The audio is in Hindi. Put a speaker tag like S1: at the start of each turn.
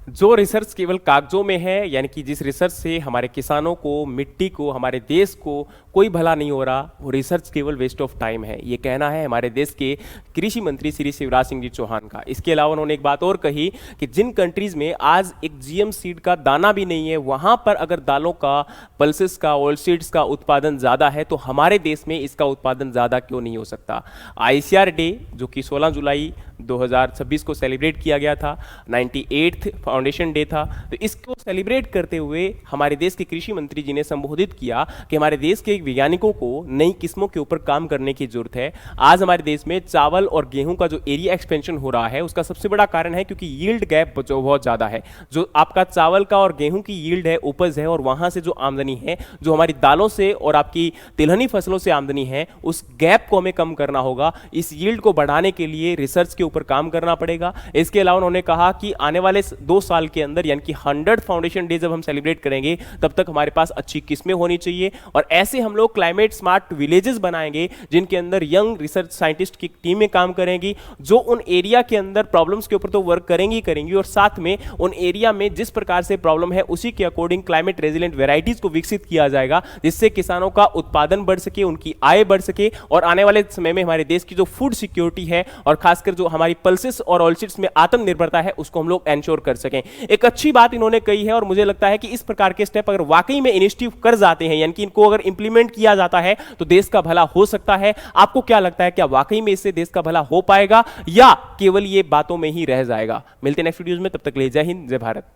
S1: जो रिसर्च केवल कागजों में है, यानी कि जिस रिसर्च से हमारे किसानों को, मिट्टी को, हमारे देश को कोई भला नहीं हो रहा, वो रिसर्च केवल वेस्ट ऑफ टाइम है। ये कहना है हमारे देश के कृषि मंत्री श्री शिवराज सिंह जी चौहान का। इसके अलावा उन्होंने एक बात और कही कि जिन कंट्रीज में आज एक जीएम सीड का दाना भी नहीं है, वहां पर अगर दालों का, पल्सेस का, ऑयल सीड्स का उत्पादन ज्यादा है, तो हमारे देश में इसका उत्पादन ज्यादा क्यों नहीं हो सकता। आईसीआर डे जो कि 16 जुलाई 2026 को सेलिब्रेट किया गया था, 98th फाउंडेशन डे था, तो इसको सेलिब्रेट करते हुए हमारे देश के कृषि मंत्री जी ने संबोधित किया कि हमारे देश के वैज्ञानिकों को नई किस्मों के ऊपर काम करने की जरूरत है। आज हमारे देश में चावल और गेहूं का जो एरिया एक्सपेंशन हो रहा है, उसका सबसे बड़ा कारण है क्योंकि यील्ड गैप जो बहुत ज्यादा है। जो आपका चावल का और गेहूं की यील्ड है, उपज है, और वहां से जो आमदनी है, जो हमारी दालों से और आपकी तिलहनी फसलों से आमदनी है, उस गैप को हमें कम करना होगा। इस यील्ड को बढ़ाने के लिए रिसर्च के ऊपर काम करना पड़ेगा। इसके अलावा उन्होंने कहा कि आने वाले 2 साल के अंदर, यानी कि 100 फाउंडेशन डे जब हम सेलिब्रेट करेंगे, तब तक हमारे पास अच्छी किस्में होनी चाहिए, और ऐसे हम लोग क्लाइमेट स्मार्ट विलेजेस बनाएंगे जिनके अंदर यंग रिसर्च साइंटिस्ट की टीमें काम करेंगी, जो उन एरिया के अंदर प्रॉब्लम्स के ऊपर तो वर्क करेंगी, और साथ में उन एरिया में जिस प्रकार से प्रॉब्लम है उसी के अकॉर्डिंग क्लाइमेट रेजिलेंट वेराइटीज को विकसित किया जाएगा, जिससे किसानों का उत्पादन बढ़ सके, उनकी आय बढ़ सके, और आने वाले समय में हमारे देश की जो फूड सिक्योरिटी है और खासकर जो हमारी पल्सेस और ऑयलसीड्स में आत्मनिर्भरता है, उसको हम लोग एंश्योर कर सकें। एक अच्छी बात इन्होंने कही है, और मुझे लगता है कि इस प्रकार के स्टेप अगर वाकई में इनिशिएटिव कर जाते हैं, यानी कि इनको अगर इंप्लीमेंट किया जाता है, तो देश का भला हो सकता है। आपको क्या लगता है, क्या वाकई में इससे देश का भला हो पाएगा या केवल ये बातों में ही रह जाएगा? मिलते हैं नेक्स्ट वीडियोज में, तब तक ले जय हिंद, जय भारत।